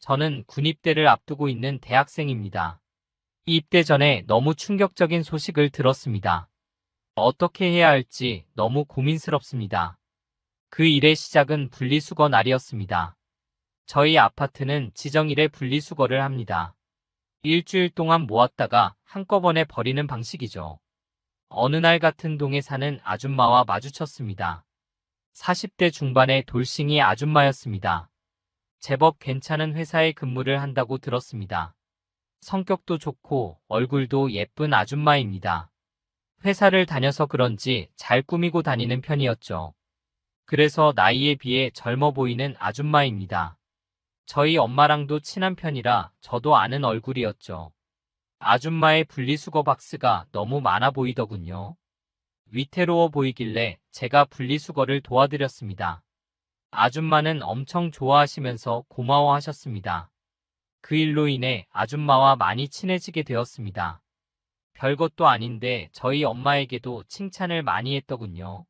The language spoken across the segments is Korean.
저는 군입대를 앞두고 있는 대학생입니다. 입대 전에 너무 충격적인 소식을 들었습니다. 어떻게 해야 할지 너무 고민스럽습니다. 그 일의 시작은 분리수거 날이었습니다. 저희 아파트는 지정일에 분리수거를 합니다. 일주일 동안 모았다가 한꺼번에 버리는 방식이죠. 어느 날 같은 동에 사는 아줌마와 마주쳤습니다. 40대 중반의 돌싱이 아줌마였습니다. 제법 괜찮은 회사에 근무를 한다고 들었습니다. 성격도 좋고 얼굴도 예쁜 아줌마입니다. 회사를 다녀서 그런지 잘 꾸미고 다니는 편이었죠. 그래서 나이에 비해 젊어 보이는 아줌마입니다. 저희 엄마랑도 친한 편이라 저도 아는 얼굴이었죠. 아줌마의 분리수거 박스가 너무 많아 보이더군요. 위태로워 보이길래 제가 분리수거를 도와드렸습니다. 아줌마는 엄청 좋아하시면서 고마워하셨습니다. 그 일로 인해 아줌마와 많이 친해지게 되었습니다. 별것도 아닌데 저희 엄마에게도 칭찬을 많이 했더군요.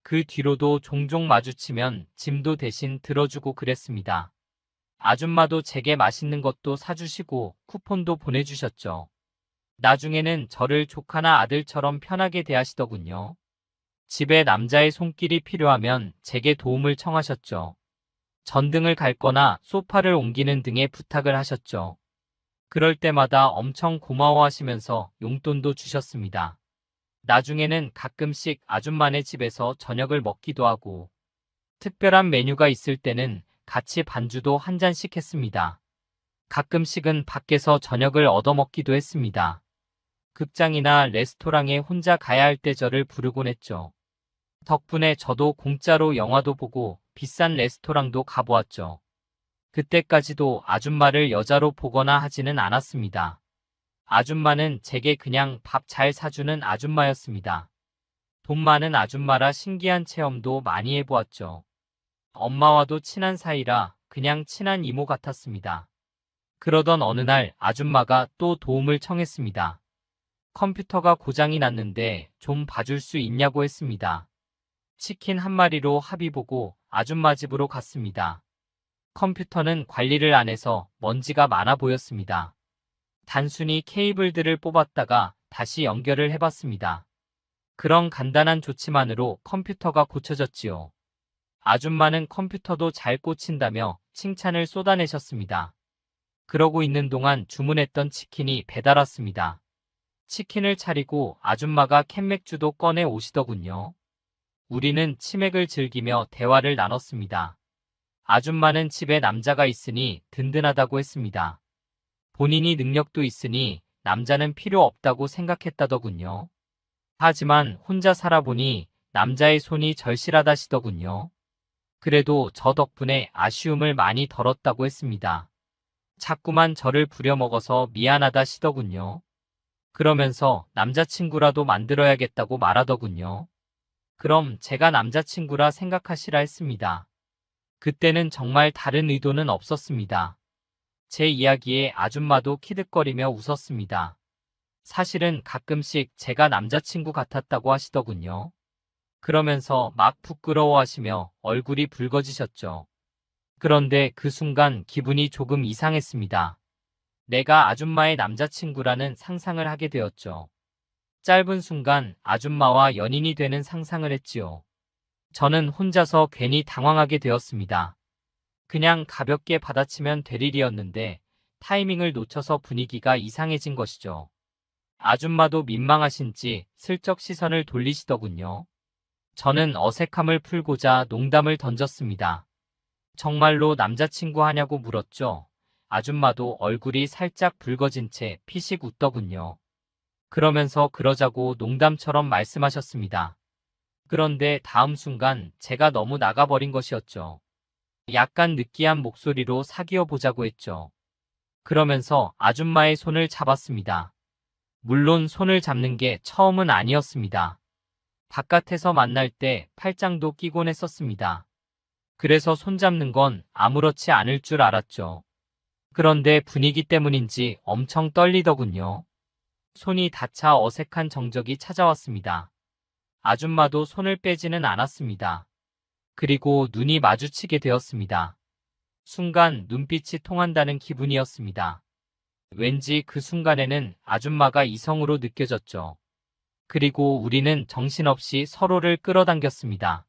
그 뒤로도 종종 마주치면 짐도 대신 들어주고 그랬습니다. 아줌마도 제게 맛있는 것도 사주시고 쿠폰도 보내주셨죠. 나중에는 저를 조카나 아들처럼 편하게 대하시더군요. 집에 남자의 손길이 필요하면 제게 도움을 청하셨죠. 전등을 갈거나 소파를 옮기는 등의 부탁을 하셨죠. 그럴 때마다 엄청 고마워하시면서 용돈도 주셨습니다. 나중에는 가끔씩 아줌마네 집에서 저녁을 먹기도 하고 특별한 메뉴가 있을 때는 같이 반주도 한 잔씩 했습니다. 가끔씩은 밖에서 저녁을 얻어먹기도 했습니다. 극장이나 레스토랑에 혼자 가야 할 때 저를 부르곤 했죠. 덕분에 저도 공짜로 영화도 보고 비싼 레스토랑도 가보았죠. 그때까지도 아줌마를 여자로 보거나 하지는 않았습니다. 아줌마는 제게 그냥 밥 잘 사주는 아줌마였습니다. 돈 많은 아줌마라 신기한 체험도 많이 해보았죠. 엄마와도 친한 사이라 그냥 친한 이모 같았습니다. 그러던 어느 날 아줌마가 또 도움을 청했습니다. 컴퓨터가 고장이 났는데 좀 봐줄 수 있냐고 했습니다. 치킨 한 마리로 합의 보고 아줌마 집으로 갔습니다. 컴퓨터는 관리를 안 해서 먼지가 많아 보였습니다. 단순히 케이블들을 뽑았다가 다시 연결을 해봤습니다. 그런 간단한 조치만으로 컴퓨터가 고쳐졌지요. 아줌마는 컴퓨터도 잘 꽂힌다며 칭찬을 쏟아내셨습니다. 그러고 있는 동안 주문했던 치킨이 배달 왔습니다. 치킨을 차리고 아줌마가 캔맥주도 꺼내 오시더군요. 우리는 치맥을 즐기며 대화를 나눴습니다. 아줌마는 집에 남자가 있으니 든든하다고 했습니다. 본인이 능력도 있으니 남자는 필요 없다고 생각했다더군요. 하지만 혼자 살아보니 남자의 손이 절실하다시더군요. 그래도 저 덕분에 아쉬움을 많이 덜었다고 했습니다. 자꾸만 저를 부려먹어서 미안하다시더군요. 그러면서 남자친구라도 만들어야겠다고 말하더군요. 그럼 제가 남자친구라 생각하시라 했습니다. 그때는 정말 다른 의도는 없었습니다. 제 이야기에 아줌마도 키득거리며 웃었습니다. 사실은 가끔씩 제가 남자친구 같았다고 하시더군요. 그러면서 막 부끄러워하시며 얼굴이 붉어지셨죠. 그런데 그 순간 기분이 조금 이상했습니다. 내가 아줌마의 남자친구라는 상상을 하게 되었죠. 짧은 순간 아줌마와 연인이 되는 상상을 했지요. 저는 혼자서 괜히 당황하게 되었습니다. 그냥 가볍게 받아치면 될 일이었는데 타이밍을 놓쳐서 분위기가 이상해진 것이죠. 아줌마도 민망하신지 슬쩍 시선을 돌리시더군요. 저는 어색함을 풀고자 농담을 던졌습니다. 정말로 남자친구 하냐고 물었죠. 아줌마도 얼굴이 살짝 붉어진 채 피식 웃더군요. 그러면서 그러자고 농담처럼 말씀하셨습니다. 그런데 다음 순간 제가 너무 나가버린 것이었죠. 약간 느끼한 목소리로 사귀어 보자고 했죠. 그러면서 아줌마의 손을 잡았습니다. 물론 손을 잡는 게 처음은 아니었습니다. 바깥에서 만날 때 팔짱도 끼곤 했었습니다. 그래서 손잡는 건 아무렇지 않을 줄 알았죠. 그런데 분위기 때문인지 엄청 떨리더군요. 손이 닿자 어색한 정적이 찾아왔습니다. 아줌마도 손을 빼지는 않았습니다. 그리고 눈이 마주치게 되었습니다. 순간 눈빛이 통한다는 기분이었습니다. 왠지 그 순간에는 아줌마가 이성으로 느껴졌죠. 그리고 우리는 정신없이 서로를 끌어당겼습니다.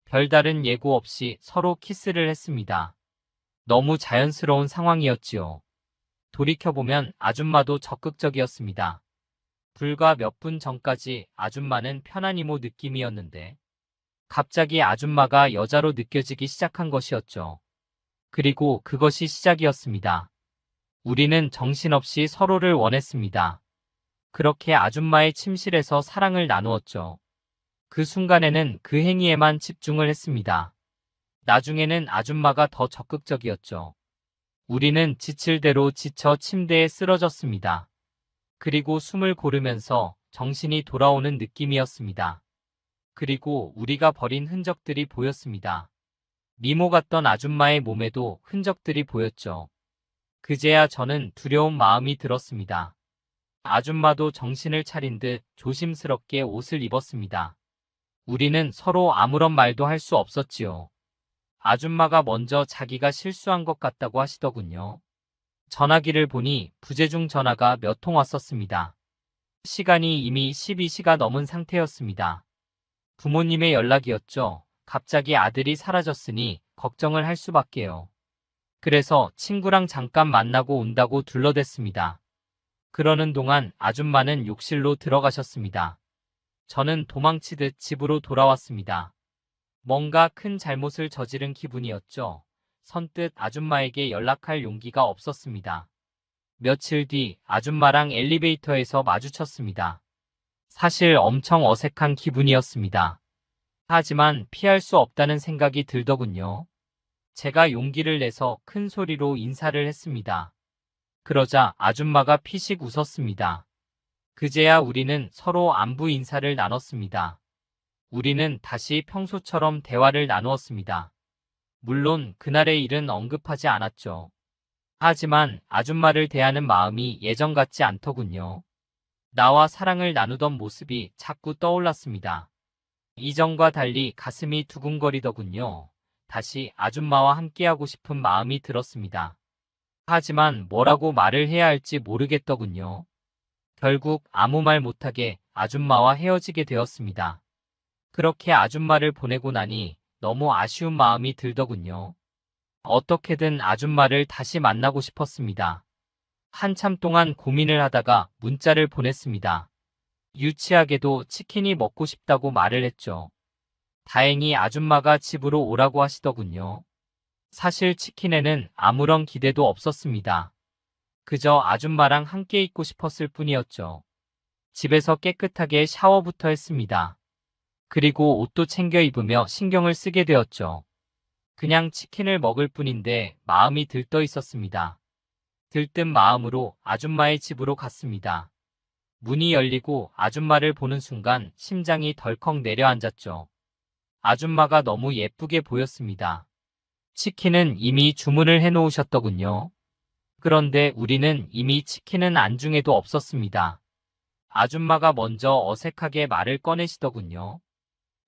별다른 예고 없이 서로 키스를 했습니다. 너무 자연스러운 상황이었지요. 돌이켜보면 아줌마도 적극적이었습니다. 불과 몇 분 전까지 아줌마는 편한 이모 느낌이었는데 갑자기 아줌마가 여자로 느껴지기 시작한 것이었죠. 그리고 그것이 시작이었습니다. 우리는 정신없이 서로를 원했습니다. 그렇게 아줌마의 침실에서 사랑을 나누었죠. 그 순간에는 그 행위에만 집중을 했습니다. 나중에는 아줌마가 더 적극적이었죠. 우리는 지칠 대로 지쳐 침대에 쓰러졌습니다. 그리고 숨을 고르면서 정신이 돌아오는 느낌이었습니다. 그리고 우리가 버린 흔적들이 보였습니다. 미모 같던 아줌마의 몸에도 흔적들이 보였죠. 그제야 저는 두려운 마음이 들었습니다. 아줌마도 정신을 차린 듯 조심스럽게 옷을 입었습니다. 우리는 서로 아무런 말도 할 수 없었지요. 아줌마가 먼저 자기가 실수한 것 같다고 하시더군요. 전화기를 보니 부재중 전화가 몇 통 왔었습니다. 시간이 이미 12시가 넘은 상태였습니다. 부모님의 연락이었죠. 갑자기 아들이 사라졌으니 걱정을 할 수밖에요. 그래서 친구랑 잠깐 만나고 온다고 둘러댔습니다. 그러는 동안 아줌마는 욕실로 들어가셨습니다. 저는 도망치듯 집으로 돌아왔습니다. 뭔가 큰 잘못을 저지른 기분이었죠. 선뜻 아줌마에게 연락할 용기가 없었습니다. 며칠 뒤 아줌마랑 엘리베이터에서 마주쳤습니다. 사실 엄청 어색한 기분이었습니다. 하지만 피할 수 없다는 생각이 들더군요. 제가 용기를 내서 큰 소리로 인사를 했습니다. 그러자 아줌마가 피식 웃었습니다. 그제야 우리는 서로 안부 인사를 나눴습니다. 우리는 다시 평소처럼 대화를 나누었습니다. 물론 그날의 일은 언급하지 않았죠. 하지만 아줌마를 대하는 마음이 예전 같지 않더군요. 나와 사랑을 나누던 모습이 자꾸 떠올랐습니다. 이전과 달리 가슴이 두근거리더군요. 다시 아줌마와 함께하고 싶은 마음이 들었습니다. 하지만 뭐라고 말을 해야 할지 모르겠더군요. 결국 아무 말 못하게 아줌마와 헤어지게 되었습니다. 그렇게 아줌마를 보내고 나니 너무 아쉬운 마음이 들더군요. 어떻게든 아줌마를 다시 만나고 싶었습니다. 한참 동안 고민을 하다가 문자를 보냈습니다. 유치하게도 치킨이 먹고 싶다고 말을 했죠. 다행히 아줌마가 집으로 오라고 하시더군요. 사실 치킨에는 아무런 기대도 없었습니다. 그저 아줌마랑 함께 있고 싶었을 뿐이었죠. 집에서 깨끗하게 샤워부터 했습니다. 그리고 옷도 챙겨 입으며 신경을 쓰게 되었죠. 그냥 치킨을 먹을 뿐인데 마음이 들떠 있었습니다. 들뜬 마음으로 아줌마의 집으로 갔습니다. 문이 열리고 아줌마를 보는 순간 심장이 덜컥 내려앉았죠. 아줌마가 너무 예쁘게 보였습니다. 치킨은 이미 주문을 해놓으셨더군요. 그런데 우리는 이미 치킨은 안중에도 없었습니다. 아줌마가 먼저 어색하게 말을 꺼내시더군요.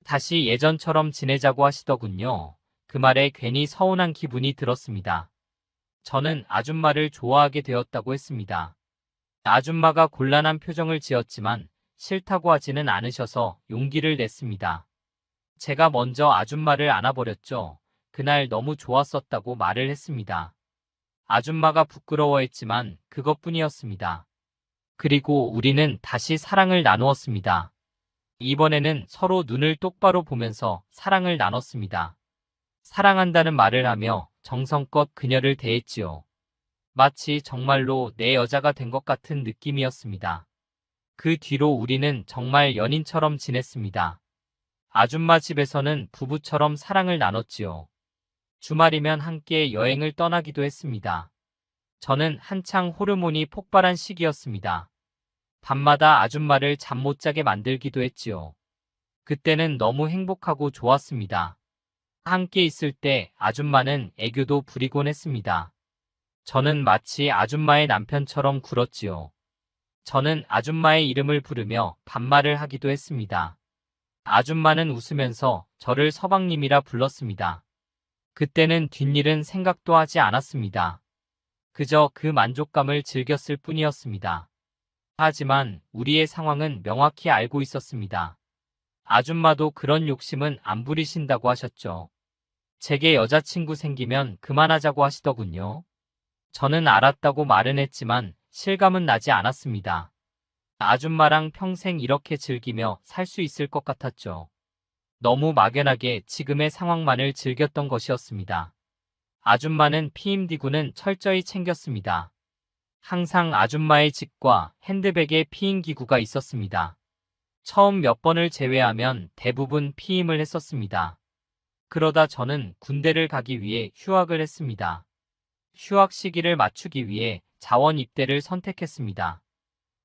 다시 예전처럼 지내자고 하시더군요. 그 말에 괜히 서운한 기분이 들었습니다. 저는 아줌마를 좋아하게 되었다고 했습니다. 아줌마가 곤란한 표정을 지었지만 싫다고 하지는 않으셔서 용기를 냈습니다. 제가 먼저 아줌마를 안아버렸죠. 그날 너무 좋았었다고 말을 했습니다. 아줌마가 부끄러워했지만 그것뿐이었습니다. 그리고 우리는 다시 사랑을 나누었습니다. 이번에는 서로 눈을 똑바로 보면서 사랑을 나눴습니다. 사랑한다는 말을 하며 정성껏 그녀를 대했지요. 마치 정말로 내 여자가 된 것 같은 느낌이었습니다. 그 뒤로 우리는 정말 연인처럼 지냈습니다. 아줌마 집에서는 부부처럼 사랑을 나눴지요. 주말이면 함께 여행을 떠나기도 했습니다. 저는 한창 호르몬이 폭발한 시기였습니다. 밤마다 아줌마를 잠 못 자게 만들기도 했지요. 그때는 너무 행복하고 좋았습니다. 함께 있을 때 아줌마는 애교도 부리곤 했습니다. 저는 마치 아줌마의 남편처럼 굴었지요. 저는 아줌마의 이름을 부르며 반말을 하기도 했습니다. 아줌마는 웃으면서 저를 서방님이라 불렀습니다. 그때는 뒷일은 생각도 하지 않았습니다. 그저 그 만족감을 즐겼을 뿐이었습니다. 하지만 우리의 상황은 명확히 알고 있었습니다. 아줌마도 그런 욕심은 안 부리신다고 하셨죠. 제게 여자친구 생기면 그만하자고 하시더군요. 저는 알았다고 말은 했지만 실감은 나지 않았습니다. 아줌마랑 평생 이렇게 즐기며 살 수 있을 것 같았죠. 너무 막연하게 지금의 상황만을 즐겼던 것이었습니다. 아줌마는 피임기구는 철저히 챙겼습니다. 항상 아줌마의 집과 핸드백에 피임기구가 있었습니다. 처음 몇 번을 제외하면 대부분 피임을 했었습니다. 그러다 저는 군대를 가기 위해 휴학을 했습니다. 휴학 시기를 맞추기 위해 자원 입대를 선택했습니다.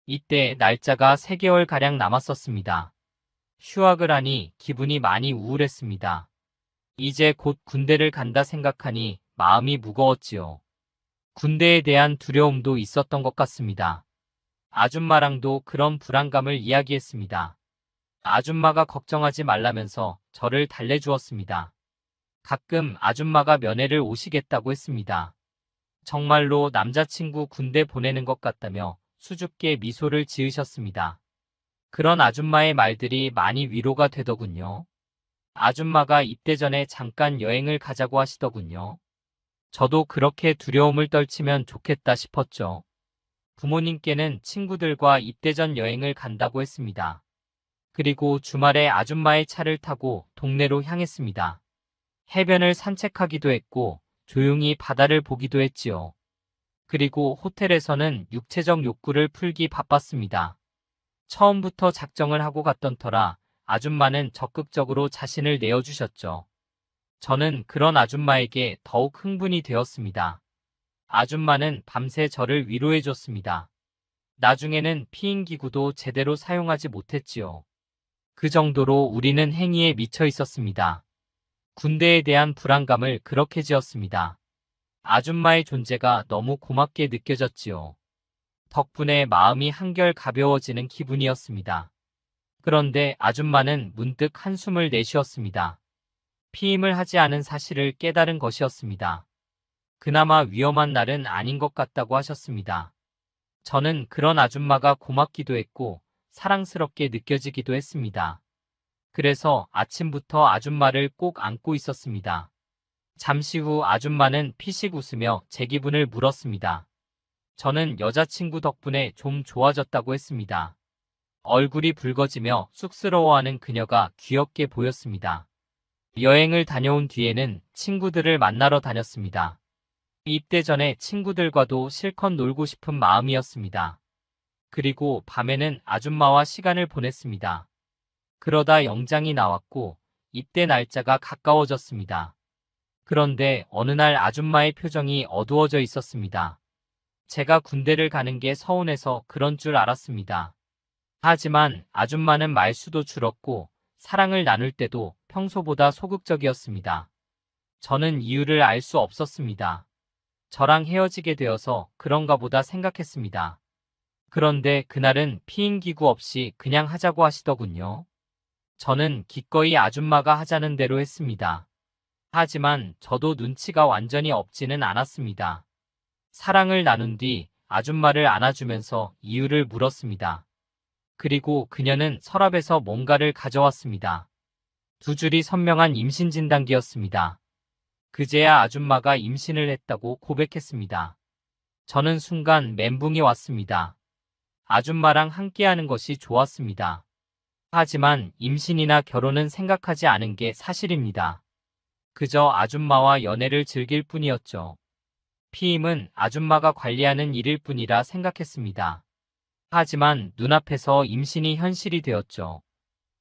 이때 날짜가 3개월가량 남았었습니다. 휴학을 하니 기분이 많이 우울했습니다. 이제 곧 군대를 간다 생각하니 마음이 무거웠지요. 군대에 대한 두려움도 있었던 것 같습니다. 아줌마랑도 그런 불안감을 이야기했습니다. 아줌마가 걱정하지 말라면서 저를 달래주었습니다. 가끔 아줌마가 면회를 오시겠다고 했습니다. 정말로 남자친구 군대 보내는 것 같다며 수줍게 미소를 지으셨습니다. 그런 아줌마의 말들이 많이 위로가 되더군요. 아줌마가 입대 전에 잠깐 여행을 가자고 하시더군요. 저도 그렇게 두려움을 떨치면 좋겠다 싶었죠. 부모님께는 친구들과 입대 전 여행을 간다고 했습니다. 그리고 주말에 아줌마의 차를 타고 동네로 향했습니다. 해변을 산책하기도 했고 조용히 바다를 보기도 했지요. 그리고 호텔에서는 육체적 욕구를 풀기 바빴습니다. 처음부터 작정을 하고 갔던 터라 아줌마는 적극적으로 자신을 내어주셨죠. 저는 그런 아줌마에게 더욱 흥분이 되었습니다. 아줌마는 밤새 저를 위로해줬습니다. 나중에는 피임기구도 제대로 사용하지 못했지요. 그 정도로 우리는 행위에 미쳐 있었습니다. 군대에 대한 불안감을 그렇게 지었습니다. 아줌마의 존재가 너무 고맙게 느껴졌지요. 덕분에 마음이 한결 가벼워지는 기분이었습니다. 그런데 아줌마는 문득 한숨을 내쉬었습니다. 피임을 하지 않은 사실을 깨달은 것이었습니다. 그나마 위험한 날은 아닌 것 같다고 하셨습니다. 저는 그런 아줌마가 고맙기도 했고 사랑스럽게 느껴지기도 했습니다. 그래서 아침부터 아줌마를 꼭 안고 있었습니다. 잠시 후 아줌마는 피식 웃으며 제 기분을 물었습니다. 저는 여자친구 덕분에 좀 좋아졌다고 했습니다. 얼굴이 붉어지며 쑥스러워하는 그녀가 귀엽게 보였습니다. 여행을 다녀온 뒤에는 친구들을 만나러 다녔습니다. 입대 전에 친구들과도 실컷 놀고 싶은 마음이었습니다. 그리고 밤에는 아줌마와 시간을 보냈습니다. 그러다 영장이 나왔고 입대 날짜가 가까워졌습니다. 그런데 어느 날 아줌마의 표정이 어두워져 있었습니다. 제가 군대를 가는 게 서운해서 그런 줄 알았습니다. 하지만 아줌마는 말수도 줄었고 사랑을 나눌 때도 평소보다 소극적이었습니다. 저는 이유를 알 수 없었습니다. 저랑 헤어지게 되어서 그런가 보다 생각했습니다. 그런데 그날은 피임기구 없이 그냥 하자고 하시더군요. 저는 기꺼이 아줌마가 하자는 대로 했습니다. 하지만 저도 눈치가 완전히 없지는 않았습니다. 사랑을 나눈 뒤 아줌마를 안아주면서 이유를 물었습니다. 그리고 그녀는 서랍에서 뭔가를 가져왔습니다. 2줄이 선명한 임신 진단기였습니다. 그제야 아줌마가 임신을 했다고 고백했습니다. 저는 순간 멘붕이 왔습니다. 아줌마랑 함께하는 것이 좋았습니다. 하지만 임신이나 결혼은 생각하지 않은 게 사실입니다. 그저 아줌마와 연애를 즐길 뿐이었죠. 피임은 아줌마가 관리하는 일일 뿐이라 생각했습니다. 하지만 눈앞에서 임신이 현실이 되었죠.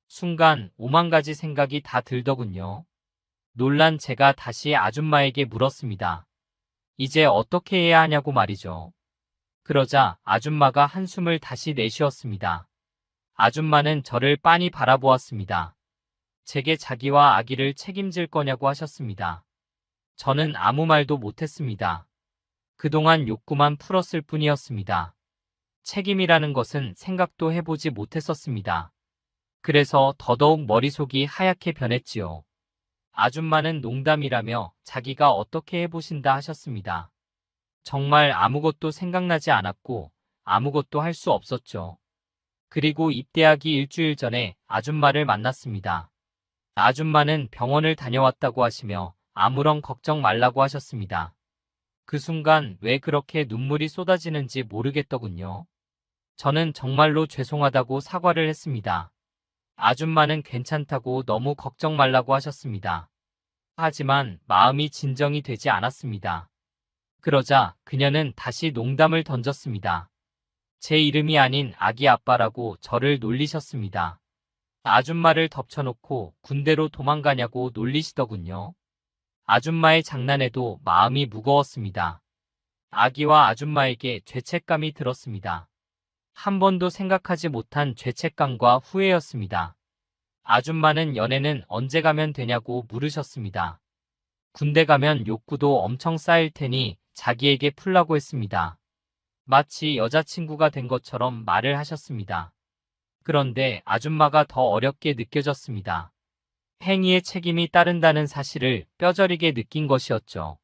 순간 5만 가지 생각이 다 들더군요. 놀란 제가 다시 아줌마에게 물었습니다. 이제 어떻게 해야 하냐고 말이죠. 그러자 아줌마가 한숨을 다시 내쉬었습니다. 아줌마는 저를 빤히 바라보았습니다. 제게 자기와 아기를 책임질 거냐고 하셨습니다. 저는 아무 말도 못했습니다. 그동안 욕구만 풀었을 뿐이었습니다. 책임이라는 것은 생각도 해보지 못했었습니다. 그래서 더더욱 머릿속이 하얗게 변했지요. 아줌마는 농담이라며 자기가 어떻게 해보신다 하셨습니다. 정말 아무것도 생각나지 않았고 아무것도 할 수 없었죠. 그리고 입대하기 일주일 전에 아줌마를 만났습니다. 아줌마는 병원을 다녀왔다고 하시며 아무런 걱정 말라고 하셨습니다. 그 순간 왜 그렇게 눈물이 쏟아지는지 모르겠더군요. 저는 정말로 죄송하다고 사과를 했습니다. 아줌마는 괜찮다고 너무 걱정 말라고 하셨습니다. 하지만 마음이 진정이 되지 않았습니다. 그러자 그녀는 다시 농담을 던졌습니다. 제 이름이 아닌 아기 아빠라고 저를 놀리셨습니다. 아줌마를 덮쳐놓고 군대로 도망가냐고 놀리시더군요. 아줌마의 장난에도 마음이 무거웠습니다. 아기와 아줌마에게 죄책감이 들었습니다. 한 번도 생각하지 못한 죄책감과 후회였습니다. 아줌마는 연애는 언제 가면 되냐고 물으셨습니다. 군대 가면 욕구도 엄청 쌓일 테니 자기에게 풀라고 했습니다. 마치 여자친구가 된 것처럼 말을 하셨습니다. 그런데 아줌마가 더 어렵게 느껴졌습니다. 행위에 책임이 따른다는 사실을 뼈저리게 느낀 것이었죠.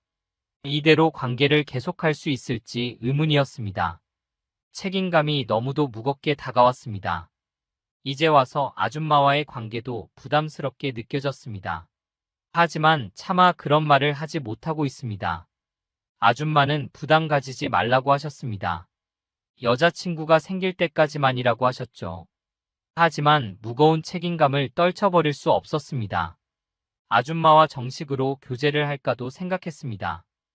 이대로 관계를 계속할 수 있을지 의문이었습니다. 책임감이 너무도 무겁게 다가왔습니다. 이제 와서 아줌마와의 관계도 부담스럽게 느껴졌습니다. 하지만 차마 그런 말을 하지 못하고 있습니다. 아줌마는 부담 가지지 말라고 하셨습니다. 여자친구가 생길 때까지만이라고 하셨죠. 하지만 무거운 책임감을 떨쳐버릴 수 없었습니다. 아줌마와 정식으로 교제를 할까도 생각했습니다.